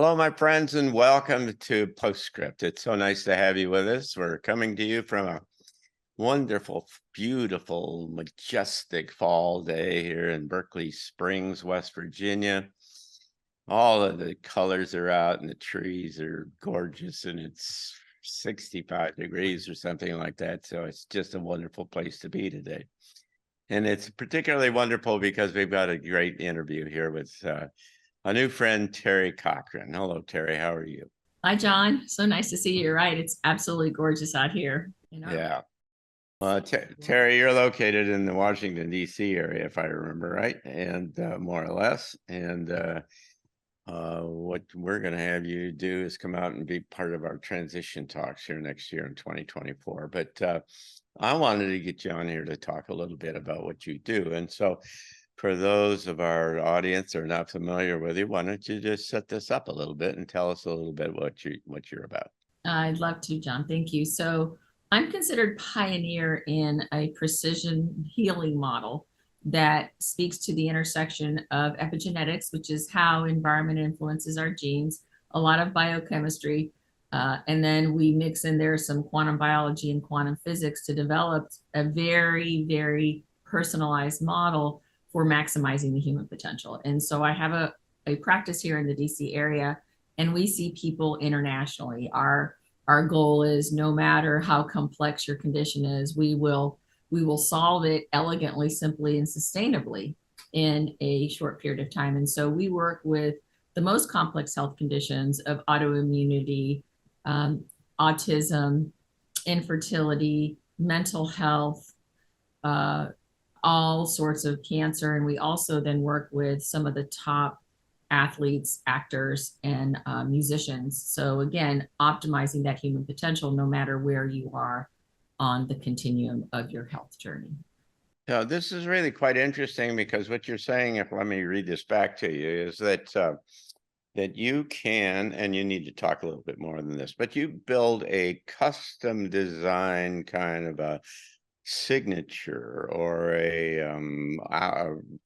Hello, my friends, and welcome to PostScript. It's so nice to have you with us. We're coming to you from a wonderful, beautiful, majestic fall day here in Berkeley Springs, West Virginia. All of the colors are out and the trees are gorgeous, and it's 65 degrees or something like that. So it's just a wonderful place to be today. And it's particularly wonderful because we've got a great interview here with a new friend, Teri Cochrane. Hello, Teri. How are you? Hi, John. So nice to see you. You're right. It's absolutely gorgeous out here. Yeah. Well, Teri, you're located in the Washington, D.C. area, if I remember right, and more or less. And what we're going to have you do is come out and be part of our transition talks here next year in 2024. But I wanted to get you on here to talk a little bit about what you do. And so for those of our audience that are not familiar with you, why don't you just set this up a little bit and tell us a little bit what you're about? I'd love to, John. Thank you. So I'm considered pioneer in a precision healing model that speaks to the intersection of epigenetics, which is how environment influences our genes, a lot of biochemistry, and then we mix in there some quantum biology and quantum physics to develop a very, very personalized model for maximizing the human potential. And so I have a practice here in the DC area, and we see people internationally. Our goal is no matter how complex your condition is, we will solve it elegantly, simply, and sustainably in a short period of time. And so we work with the most complex health conditions of autoimmunity, autism, infertility, mental health, all sorts of cancer. And we also then work with some of the top athletes, actors, and musicians. So again, optimizing that human potential no matter where you are on the continuum of your health journey. So this is really quite interesting because what you're saying, if let me read this back to you, is that that you can, and you need to talk a little bit more than this, but you build a custom design kind of a signature or a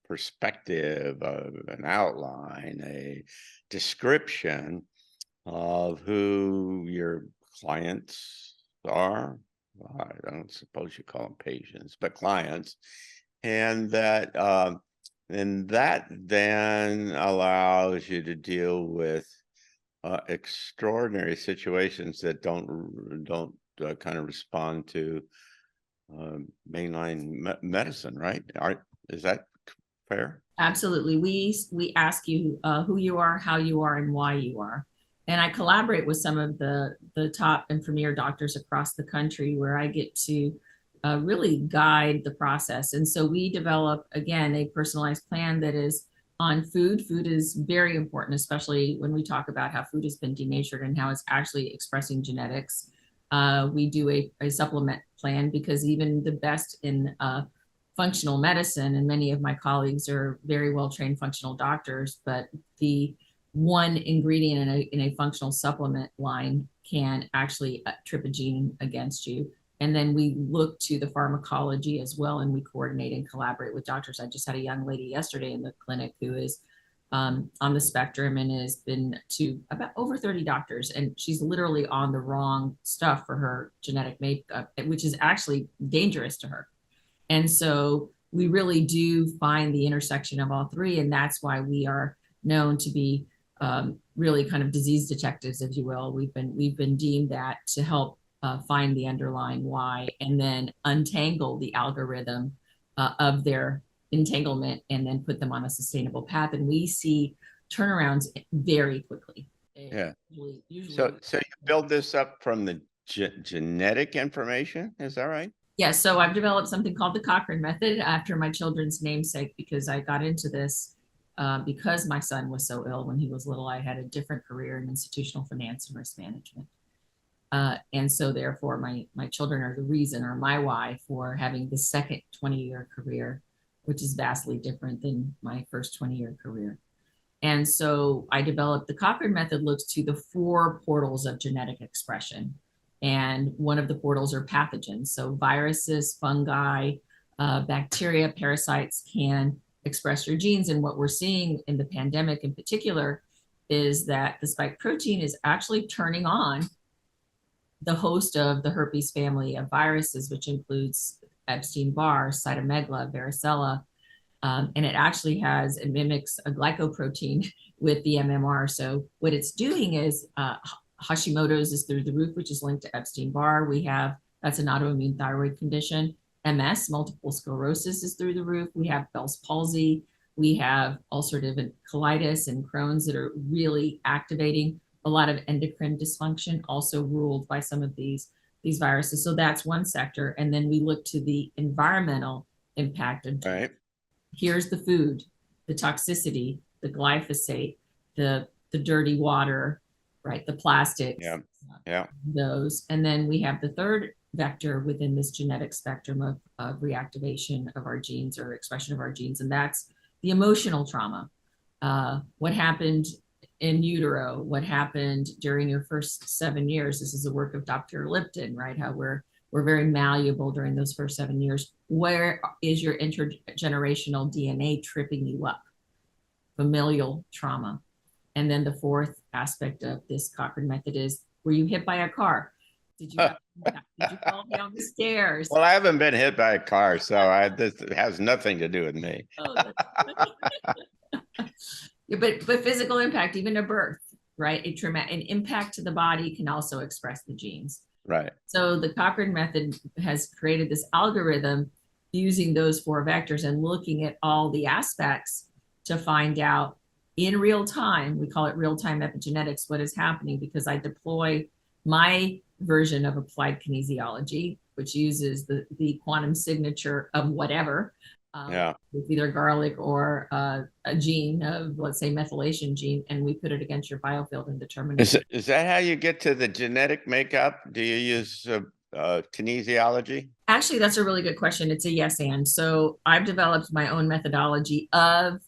perspective, an outline, a description of who your clients are. Well, I don't suppose you call them patients, but clients, and that then allows you to deal with extraordinary situations that don't kind of respond to mainline medicine, right? Is that fair? Absolutely. We ask you who you are, how you are, and why you are. And I collaborate with some of the top and premier doctors across the country where I get to really guide the process. And so we develop, again, a personalized plan that is on food. Food is very important, especially when we talk about how food has been denatured and how it's actually expressing genetics. We do a supplement plan because even the best in functional medicine, and many of my colleagues are very well trained functional doctors, but the one ingredient in a functional supplement line can actually trip a gene against you. And then we look to the pharmacology as well, and we coordinate and collaborate with doctors. I just had a young lady yesterday in the clinic who is on the spectrum and has been to about over 30 doctors, and she's literally on the wrong stuff for her genetic makeup, which is actually dangerous to her. And so we really do find the intersection of all three, and that's why we are known to be really kind of disease detectives, if you will. We've been deemed that to help find the underlying why, and then untangle the algorithm of their entanglement, and then put them on a sustainable path. And we see turnarounds very quickly. Yeah. So you build this up from the genetic information, is that right? Yeah, so I've developed something called the Cochrane Method after my children's namesake, because I got into this because my son was so ill when he was little. I had a different career in institutional finance and risk management. And so therefore my children are the reason, or my why, for having the second 20-year career, which is vastly different than my first 20-year career. And so I developed the Cochrane Method. Looks to the 4 portals of genetic expression. And one of the portals are pathogens. So viruses, fungi, bacteria, parasites can express your genes. And what we're seeing in the pandemic in particular is that the spike protein is actually turning on the host of the herpes family of viruses, which includes Epstein-Barr, cytomegalo, varicella, and it actually it mimics a glycoprotein with the MMR. So what it's doing is Hashimoto's is through the roof, which is linked to Epstein-Barr. That's an autoimmune thyroid condition. MS, multiple sclerosis, is through the roof. We have Bell's palsy. We have ulcerative colitis and Crohn's that are really activating. A lot of endocrine dysfunction also ruled by some of these viruses. So that's one sector. And then we look to the environmental impact of Right. Here's the food, the toxicity, the glyphosate, the dirty water, right? The plastics, Yeah. those. And then we have the third vector within this genetic spectrum of reactivation of our genes or expression of our genes, and that's the emotional trauma. What happened in utero? What happened during your first 7 years? This is the work of Dr. Lipton, right? How we're very malleable during those first 7 years. Where is your intergenerational DNA tripping you up? Familial trauma. And then the fourth aspect of this Cochrane method is, were you hit by a car? Did you fall down the stairs? Well, I haven't been hit by a car, so this has nothing to do with me. Oh, yeah, but physical impact, even a birth, right? An impact to the body can also express the genes. Right. So the Cochrane method has created this algorithm using those 4 vectors and looking at all the aspects to find out in real time. We call it real-time epigenetics, what is happening, because I deploy my version of applied kinesiology, which uses the quantum signature of whatever, with either garlic or a gene of, let's say, methylation gene, and we put it against your biofield and determine. Is that how you get to the genetic makeup? Do you use kinesiology? Actually, that's a really good question. It's a yes and. So I've developed my own methodology of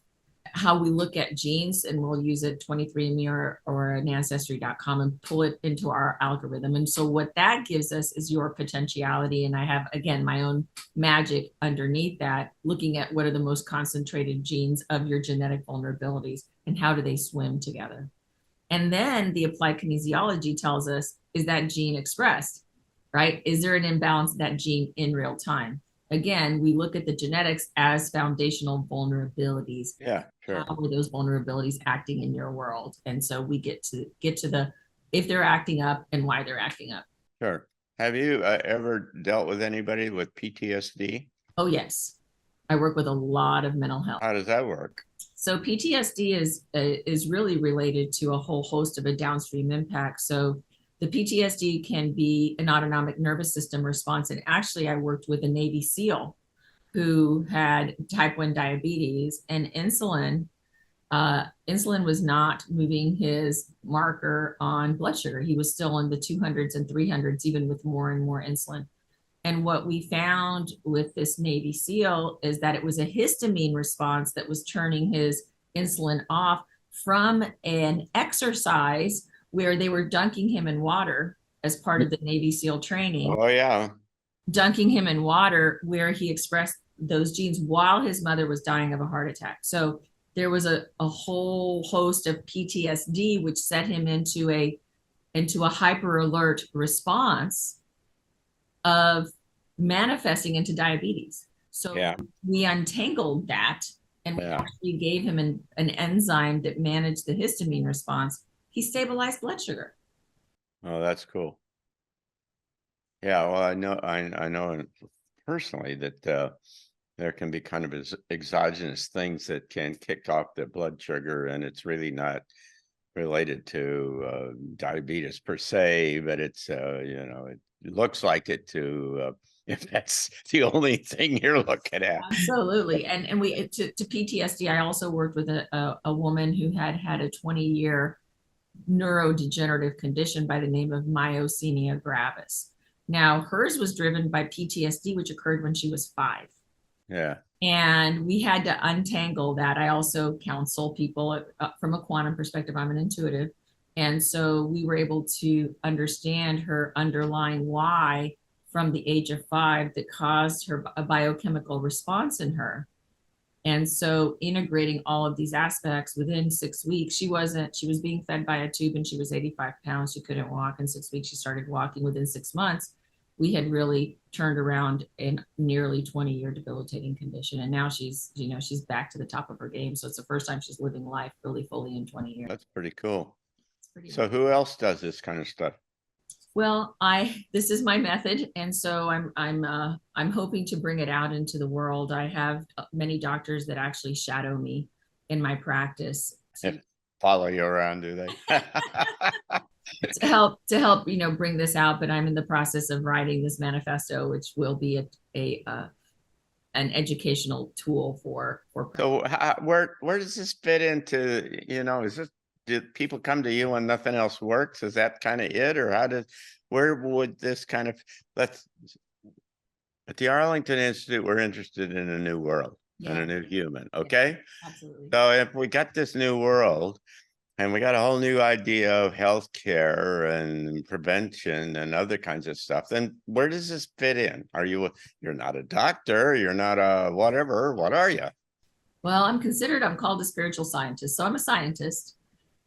how we look at genes, and we'll use a 23andMe or an ancestry.com and pull it into our algorithm. And so what that gives us is your potentiality. And I have, again, my own magic underneath that, looking at what are the most concentrated genes of your genetic vulnerabilities and how do they swim together. And then the applied kinesiology tells us, is that gene expressed, right? Is there an imbalance of that gene in real time? Again, we look at the genetics as foundational vulnerabilities. Yeah, sure. How are those vulnerabilities acting in your world? And so we get to the if they're acting up and why they're acting up. Sure. Have you ever dealt with anybody with PTSD? Oh, yes. I work with a lot of mental health. How does that work? So PTSD is really related to a whole host of a downstream impact. So the PTSD can be an autonomic nervous system response. And actually, I worked with a Navy SEAL who had type 1 diabetes, and insulin was not moving his marker on blood sugar. He was still in the 200s and 300s, even with more and more insulin. And what we found with this Navy SEAL is that it was a histamine response that was turning his insulin off from an exercise where they were dunking him in water as part of the Navy SEAL training. Oh, yeah. Dunking him in water where he expressed those genes while his mother was dying of a heart attack. So there was a whole host of PTSD, which set him into a hyper alert response of manifesting into diabetes. So we untangled that, and we actually gave him an enzyme that managed the histamine response. He stabilized blood sugar. Oh, that's cool. Yeah, well, I know personally that there can be kind of exogenous things that can kick off the blood sugar, and it's really not related to diabetes per se, but it's it looks like it to if that's the only thing you're looking at. Absolutely. And we to PTSD, I also worked with a woman who had a 20-year neurodegenerative condition by the name of myasthenia gravis. Now, hers was driven by PTSD, which occurred when she was 5. Yeah. And we had to untangle that. I also counsel people from a quantum perspective. I'm an intuitive. And so we were able to understand her underlying why from the age of 5 that caused her a biochemical response in her And so integrating all of these aspects within 6 weeks, she was being fed by a tube and she was 85 pounds. She couldn't walk. In 6 weeks, she started walking. Within 6 months, we had really turned around a nearly 20-year debilitating condition. And now she's back to the top of her game. So it's the first time she's living life really fully in 20 years. That's pretty cool. It's pretty So who else does this kind of stuff? Well, this is my method, and so I'm hoping to bring it out into the world. I have many doctors that actually shadow me in my practice If follow you around, do they? to help bring this out. But I'm in the process of writing this manifesto, which will be an educational tool for. So where does this fit into? Is this, do people come to you when nothing else works? Is that kind of it, or where would this kind of, at the Arlington Institute, we're interested in a new world and a new human. Okay. Absolutely. So if we got this new world and we got a whole new idea of healthcare and prevention and other kinds of stuff, then where does this fit in? You're not a doctor, you're not a whatever, what are you? Well, I'm called a spiritual scientist. So I'm a scientist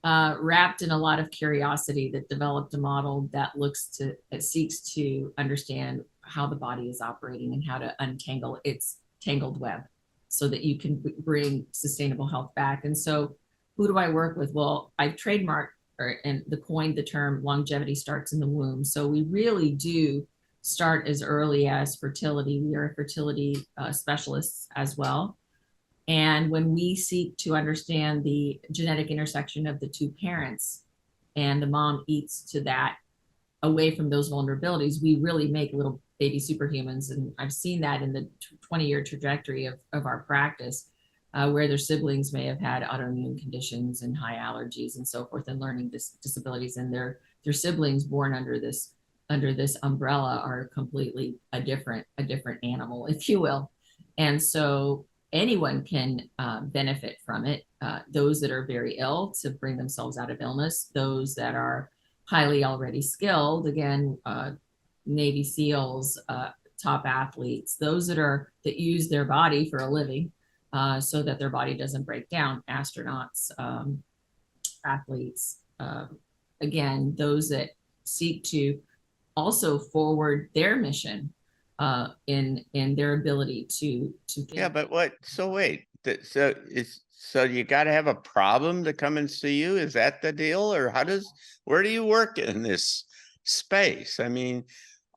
wrapped in a lot of curiosity that developed a model that seeks to understand how the body is operating and how to untangle its tangled web so that you can bring sustainable health back. And so who do I work with? Well, I've trademarked and coined the term longevity starts in the womb. So we really do start as early as fertility. We are fertility specialists as well. And when we seek to understand the genetic intersection of the two parents and the mom eats to that away from those vulnerabilities, we really make little baby superhumans. And I've seen that in the 20-year trajectory of our practice, where their siblings may have had autoimmune conditions and high allergies and so forth, and learning disabilities, and their siblings born under this umbrella are completely a different animal, if you will. And so anyone can benefit from it. Those that are very ill to bring themselves out of illness, those that are highly already skilled, again, Navy SEALs, top athletes, those that use their body for a living so that their body doesn't break down, astronauts, athletes, again, those that seek to also forward their mission in their ability to Yeah, but wait, so you got to have a problem to come and see you? Is that the deal? Or where do you work in this space? I mean,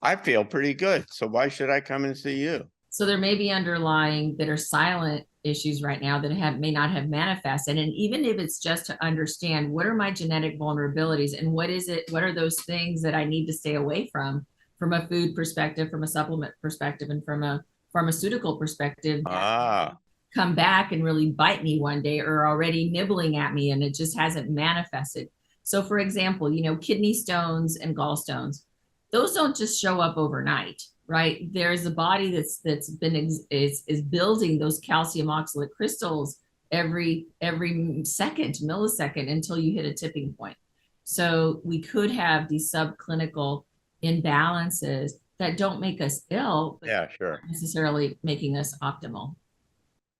I feel pretty good, so why should I come and see you? So there may be underlying that are silent issues right now that may not have manifested. And even if it's just to understand what are my genetic vulnerabilities and what are those things that I need to stay away from a food perspective, from a supplement perspective, and from a pharmaceutical perspective, come back and really bite me one day, or already nibbling at me and it just hasn't manifested. So for example, kidney stones and gallstones, those don't just show up overnight, right? There's a body that's been is building those calcium oxalate crystals every millisecond until you hit a tipping point. So we could have these subclinical imbalances that don't make us ill, but yeah, sure, not necessarily making us optimal.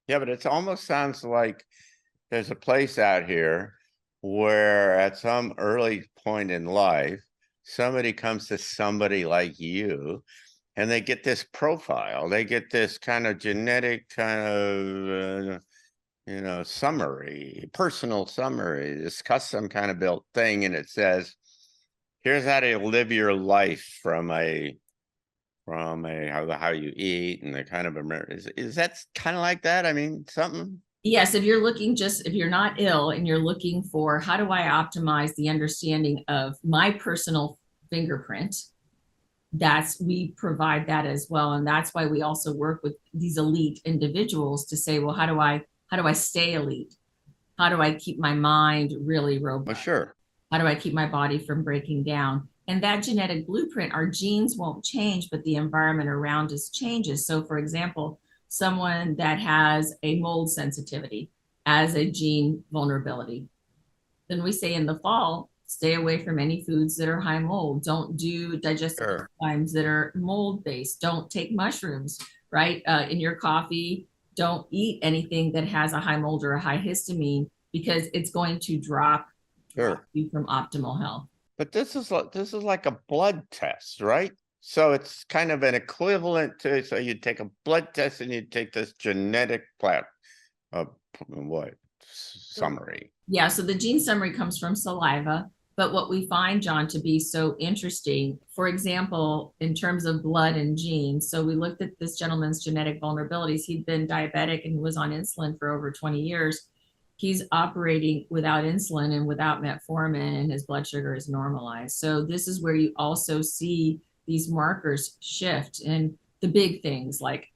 Yeah, but it almost sounds like there's a place out here where at some early point in life, somebody comes to somebody like you and they get this profile, they get this kind of genetic kind of summary, personal summary, this custom kind of built thing, and it says, here's how to live your life from how you eat and the kind of is that kind of like that? I mean, something. Yes, if you're not ill and you're looking for how do I optimize the understanding of my personal fingerprint, we provide that as well. And that's why we also work with these elite individuals to say, well, how do I stay elite? How do I keep my mind really robust? Well, sure. How do I keep my body from breaking down? And that genetic blueprint, our genes won't change, but the environment around us changes. So for example, someone that has a mold sensitivity as a gene vulnerability, then we say in the fall, stay away from any foods that are high mold. Don't do digestive enzymes that are mold based. Don't take mushrooms, right? In your coffee, don't eat anything that has a high mold or a high histamine because it's going to drop Sure. you from optimal health. But this is like a blood test, right? So it's kind of an equivalent to, so you take a blood test and you take this genetic what summary. Yeah, so the gene summary comes from saliva. But what we find, John, to be so interesting, for example, in terms of blood and genes, so we looked at this gentleman's genetic vulnerabilities. He'd been diabetic and was on insulin for over 20 years. He's operating without insulin and without metformin, and his blood sugar is normalized. So this is where you also see these markers shift, and the big things like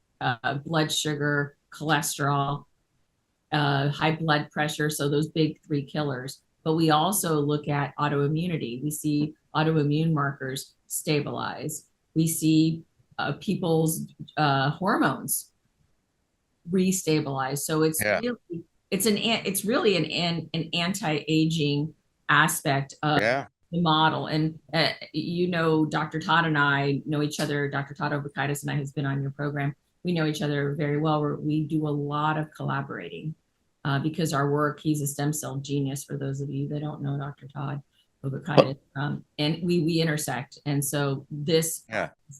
blood sugar, cholesterol, high blood pressure. So those big three killers. But we also look at autoimmunity. We see autoimmune markers stabilize. We see people's hormones restabilize. So it's Yeah. really it's really an anti-aging aspect of Yeah. the model. And Dr. Todd and I know each other. Dr. Todd Obakaitis and I has been on your program. We know each other very well. We do a lot of collaborating because our work, he's a stem cell genius for those of you that don't know Dr. Todd Obakaitis. And we intersect. And so this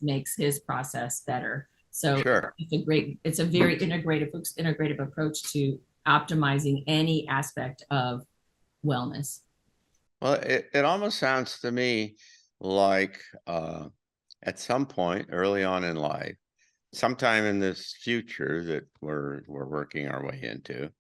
makes his process better. So Sure. it's a very integrative approach to optimizing any aspect of wellness. Well, it almost sounds to me like at some point early on in life, sometime in this future that we're working our way into,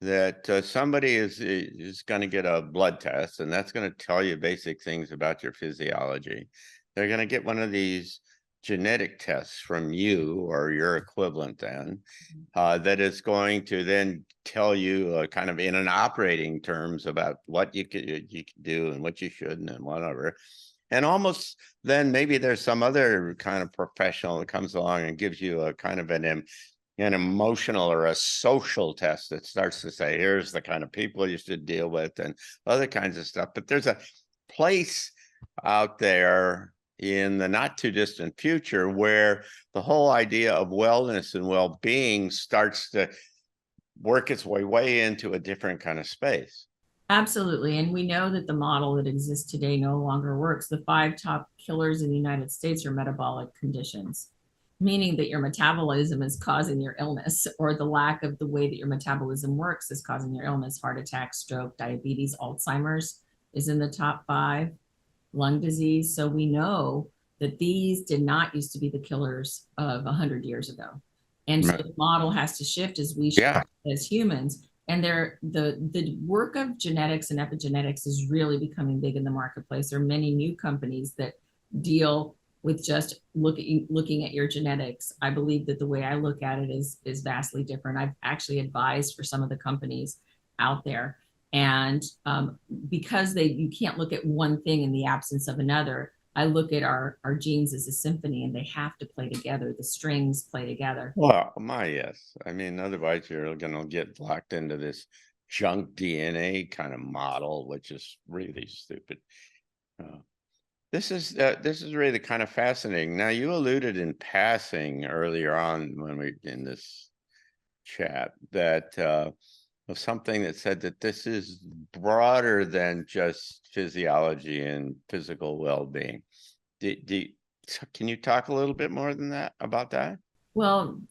that somebody is going to get a blood test, and that's going to tell you basic things about your physiology. They're going to get one of these genetic tests from you or your equivalent then, that is going to then tell you kind of in an operating terms about what you can do and what you shouldn't and whatever. And almost then maybe there's some other kind of professional that comes along and gives you a kind of an emotional or a social test that starts to say, here's the kind of people you should deal with and other kinds of stuff. But there's a place out there in the not too distant future where the whole idea of wellness and well-being starts to work its way into a different kind of space. Absolutely. And we know that the model that exists today no longer works. The 5 top killers in the United States are metabolic conditions, meaning that your metabolism is causing your illness, or the lack of the way that your metabolism works is causing your illness. Heart attack, stroke, diabetes, Alzheimer's is in the top 5, lung disease. So we know that these did not used to be the killers of 100 years ago. And so the model has to shift as we shift as humans. And the work of genetics and epigenetics is really becoming big in the marketplace. There are many new companies that deal with just looking at your genetics. I believe that the way I look at it is vastly different. I've actually advised for some of the companies out there. And because you can't look at one thing in the absence of another, I look at our genes as a symphony, and they have to play together. The strings play together. Well, yes. I mean, otherwise you're going to get locked into this junk DNA kind of model, which is really stupid. This is really kind of fascinating. Now, you alluded in passing earlier on when we in this chat that of something that said that this is broader than just physiology and physical well-being. Can you talk a little bit more than that about that? Well,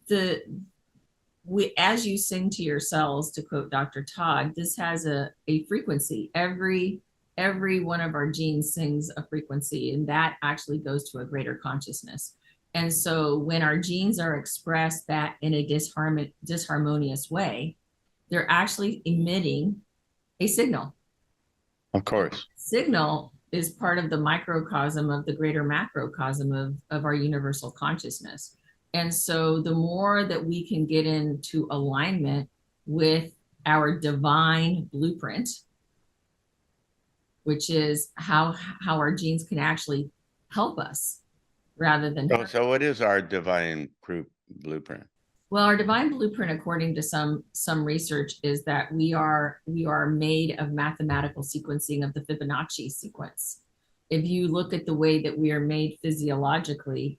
as you sing to your cells, to quote Dr. Todd, this has a frequency. Every one of our genes sings a frequency, and that actually goes to a greater consciousness. And so when our genes are expressed that in a disharmonious way, they're actually emitting a signal. Of course. Signal is part of the microcosm of the greater macrocosm of our universal consciousness. And so the more that we can get into alignment with our divine blueprint, which is how our genes can actually help us rather than. So what is our divine blueprint? Well, our divine blueprint, according to some research, is that we are made of mathematical sequencing of the Fibonacci sequence. if you look at the way that we are made physiologically,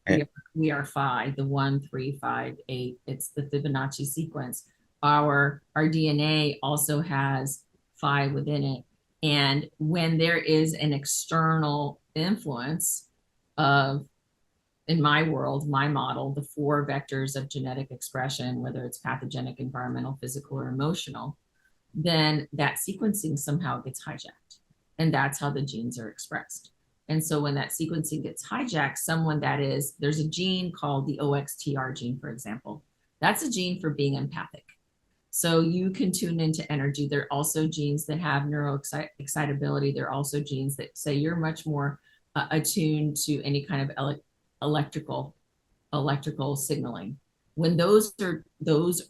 we are phi, the 1, 3, 5, 8. It's the Fibonacci sequence. Our DNA also has phi within it. And when there is an external influence of, in my world, my model, the 4 vectors of genetic expression, whether it's pathogenic, environmental, physical, or emotional, then that sequencing somehow gets hijacked. And that's how the genes are expressed. And so when that sequencing gets hijacked, there's a gene called the OXTR gene, for example. That's a gene for being empathic. So you can tune into energy. There are also genes that have neuroexcitability. There are also genes that say you're much more attuned to any kind of electrical signaling. When those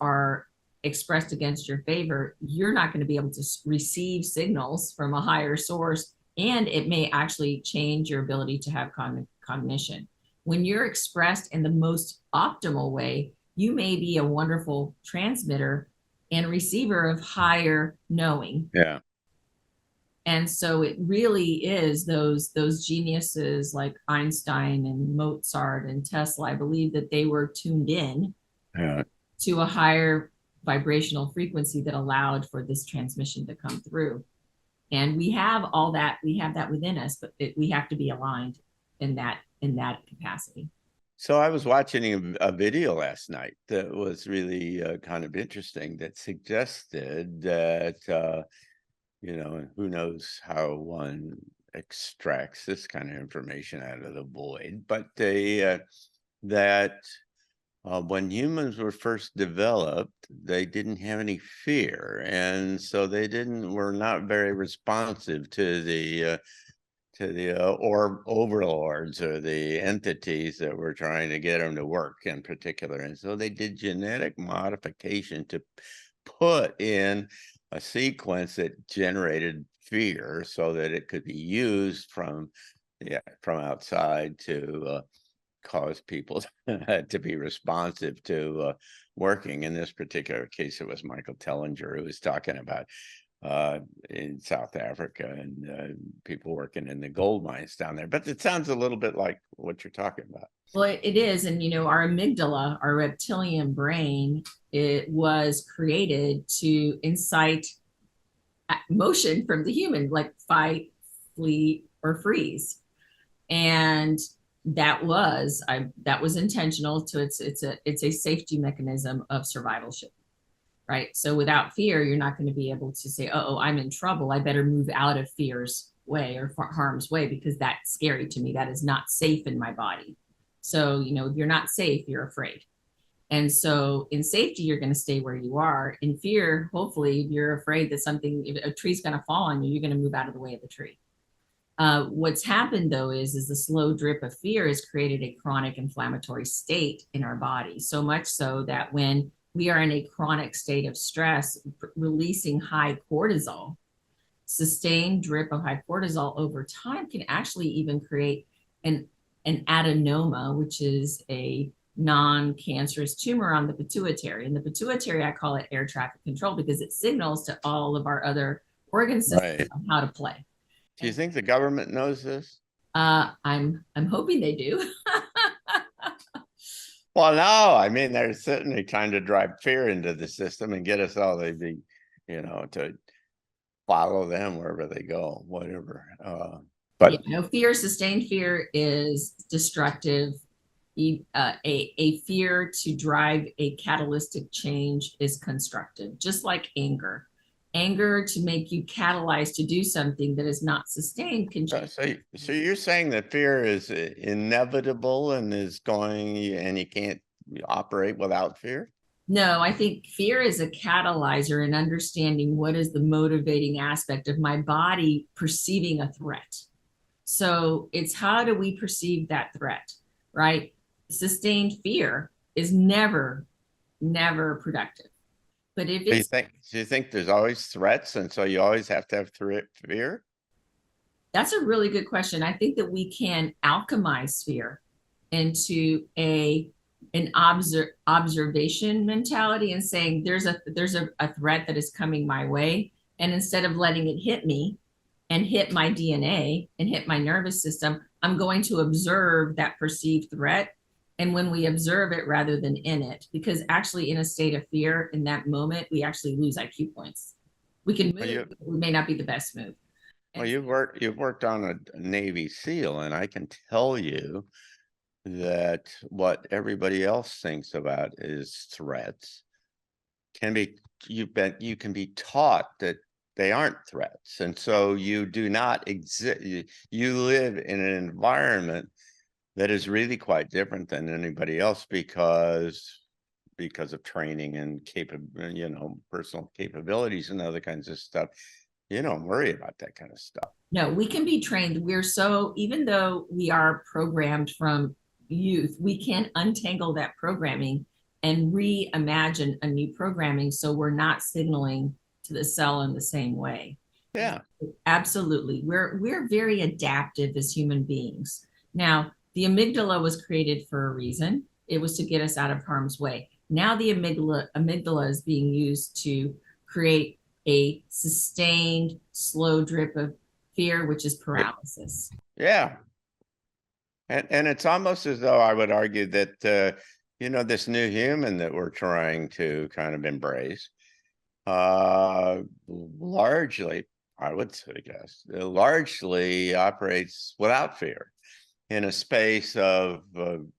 are expressed against your favor, you're not going to be able to receive signals from a higher source, and it may actually change your ability to have cognition. When you're expressed in the most optimal way, you may be a wonderful transmitter and receiver of higher knowing. Yeah. And so it really is those geniuses like Einstein and Mozart and Tesla. I believe that they were tuned in to a higher vibrational frequency that allowed for this transmission to come through. And we have all that, we have that within us, but we have to be aligned in that capacity. So I was watching a video last night that was really kind of interesting, that suggested that, you know, who knows how one extracts this kind of information out of the void, but that when humans were first developed, they didn't have any fear, and so they were not very responsive to the or overlords or the entities that were trying to get them to work in particular. And so they did genetic modification to put in a sequence that generated fear so that it could be used from outside to cause people to be responsive to working. In this particular case, it was Michael Tellinger who was talking about in South Africa and people working in the gold mines down there. But it sounds a little bit like what you're talking about. Well, it is. And, you know, our amygdala, our reptilian brain, it was created to incite motion from the human, like fight, flee, or freeze. And that was intentional. It's a safety mechanism of survivalship. Right. So without fear, you're not going to be able to say, oh, I'm in trouble. I better move out of fear's way or harm's way, because that's scary to me. That is not safe in my body. So, you know, if you're not safe, you're afraid. And so in safety, you're going to stay where you are. In fear, hopefully, if you're afraid that if a tree's going to fall on you, you're going to move out of the way of the tree. What's happened, though, is the slow drip of fear has created a chronic inflammatory state in our body, so much so that when we are in a chronic state of stress, releasing high cortisol, sustained drip of high cortisol over time can actually even create an adenoma, which is a non-cancerous tumor on the pituitary. And the pituitary, I call it air traffic control, because it signals to all of our other organ systems on how to play. Do you think the government knows this? I'm hoping they do. Well, no, I mean, they're certainly trying to drive fear into the system and get us all to to follow them wherever they go, whatever. But sustained fear is destructive. A fear to drive a catalytic change is constructive, just like anger. Anger to make you catalyze to do something that is not sustained can change. So you're saying that fear is inevitable and you can't operate without fear? No, I think fear is a catalyzer in understanding what is the motivating aspect of my body perceiving a threat. So it's how do we perceive that threat, right? Sustained fear is never productive. But if it's, do you think there's always threats, and so you always have to have fear? That's a really good question. I think that we can alchemize fear into an observation mentality and saying there's a threat that is coming my way, and instead of letting it hit me and hit my DNA and hit my nervous system, I'm going to observe that perceived threat. And when we observe it rather than in it, because actually in a state of fear in that moment, we actually lose IQ points. We can Well, move, but we may not be the best move. well, And you've worked on a Navy SEAL, and I can tell you that what everybody else thinks about is threats can be you can be taught that they aren't threats, and so you do not exist. You live in an environment that is really quite different than anybody else because of training and personal capabilities and other kinds of stuff. You don't worry about that kind of stuff. no, we can be trained. We're so, even though we are programmed from youth, we can untangle that programming and reimagine a new programming so we're not signaling to the cell in the same way. Yeah. Absolutely. We're very adaptive as human beings. Now, the amygdala was created for a reason. It was to get us out of harm's way. Now the amygdala is being used to create a sustained slow drip of fear, which is paralysis. Yeah. And it's almost as though I would argue that this new human that we're trying to kind of embrace, largely, I would suggest, largely operates without fear in a space of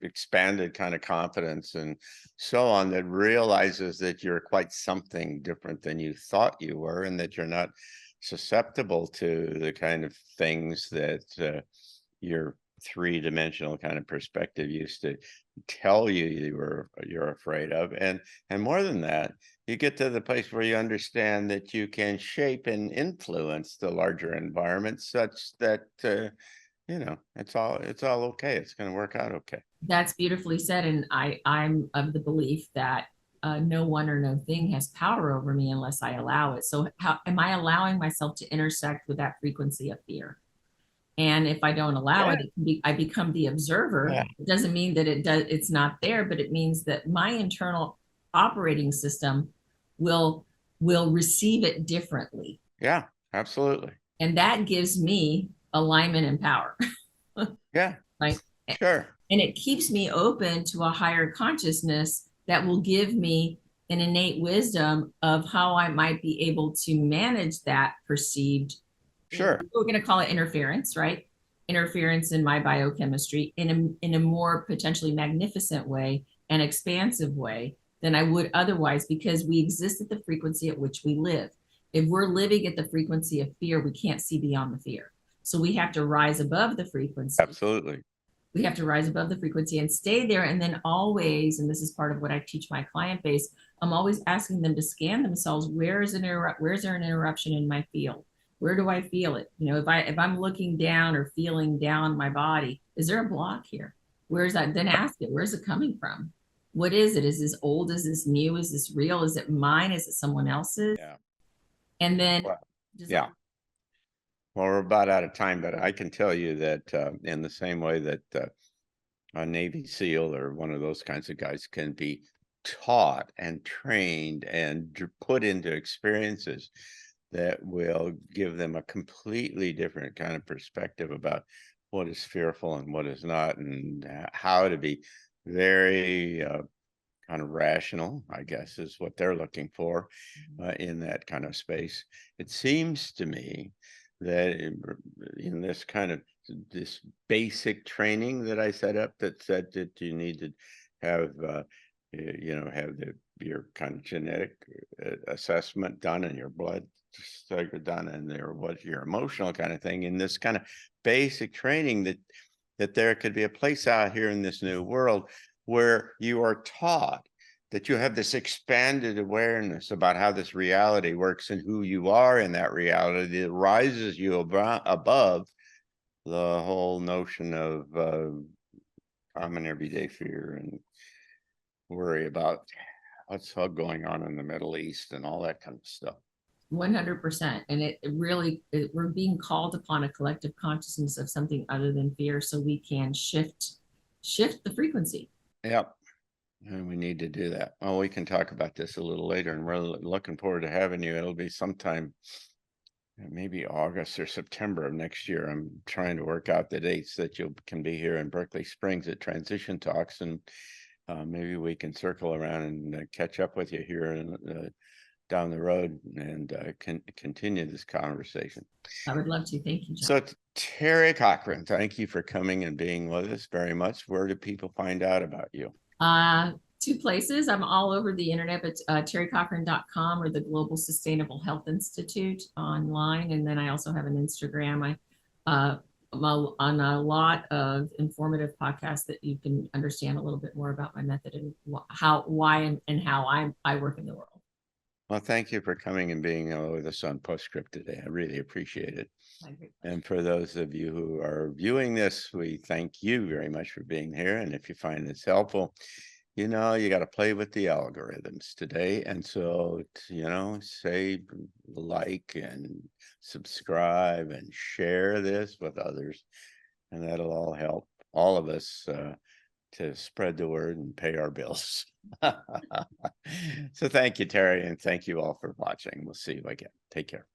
expanded kind of confidence and so on, that realizes that you're quite something different than you thought you were, and that you're not susceptible to the kind of things that your three-dimensional kind of perspective used to tell you you're afraid of. And more than that, you get to the place where you understand that you can shape and influence the larger environment such that it's all okay. It's going to work out okay. That's beautifully said. And I'm of the belief that no one or no thing has power over me unless I allow it. So how am I allowing myself to intersect with that frequency of fear? And if I don't allow it, I become the observer. Yeah. It doesn't mean that it's not there, but it means that my internal operating system will receive it differently. Yeah, absolutely. And that gives me alignment and power. Yeah. Right. Sure. And it keeps me open to a higher consciousness that will give me an innate wisdom of how I might be able to manage that perceived. Sure. We're going to call it interference, right? Interference in my biochemistry in a more potentially magnificent way and expansive way than I would otherwise, because we exist at the frequency at which we live. If we're living at the frequency of fear, we can't see beyond the fear. So we have to rise above the frequency. Absolutely. We have to rise above the frequency and stay there. And then always, and this is part of what I teach my client base, I'm always asking them to scan themselves. Where's there an interruption in my field? Where do I feel it? If I'm looking down or feeling down my body, is there a block here? Where's that? Then ask it, where's it coming from? What is it? Is this old? Is this new? Is this real? Is it mine? Is it someone else's? Yeah. And then, yeah. Well, we're about out of time, but I can tell you that in the same way that a Navy SEAL or one of those kinds of guys can be taught and trained and put into experiences that will give them a completely different kind of perspective about what is fearful and what is not, and how to be very kind of rational, I guess, is what they're looking for in that kind of space. It seems to me that in this kind of this basic training that I set up, that said that you need to have your kind of genetic assessment done and your blood sugar done and your emotional kind of thing, in this kind of basic training, that there could be a place out here in this new world where you are taught that you have this expanded awareness about how this reality works and who you are in that reality, that rises you above the whole notion of common everyday fear and worry about what's going on in the Middle East and all that kind of stuff. 100%. And we're being called upon a collective consciousness of something other than fear, so we can shift the frequency. Yep. And we need to do that. Well, we can talk about this a little later, and we're looking forward to having you. It'll be sometime maybe August or September of next year. I'm trying to work out the dates that you can be here in Berkeley Springs at Transition Talks, and maybe we can circle around and catch up with you here down the road and continue this conversation. I would love to. Thank you, John. So Teri Cochrane, thank you for coming and being with us very much. Where do people find out about you? Two places. I'm all over the internet, but tericochrane.com or the Global Sustainable Health Institute online. And then I also have an Instagram. I'm on a lot of informative podcasts that you can understand a little bit more about my method and why and how I work in the world. Well, thank you for coming and being with us on PostScript today. I really appreciate it. And for those of you who are viewing this, we thank you very much for being here. And if you find this helpful, you know, you got to play with the algorithms today. And so, you know, say like and subscribe and share this with others. And that'll all help all of us to spread the word and pay our bills. So thank you, Teri, and thank you all for watching. We'll see you again. Take care.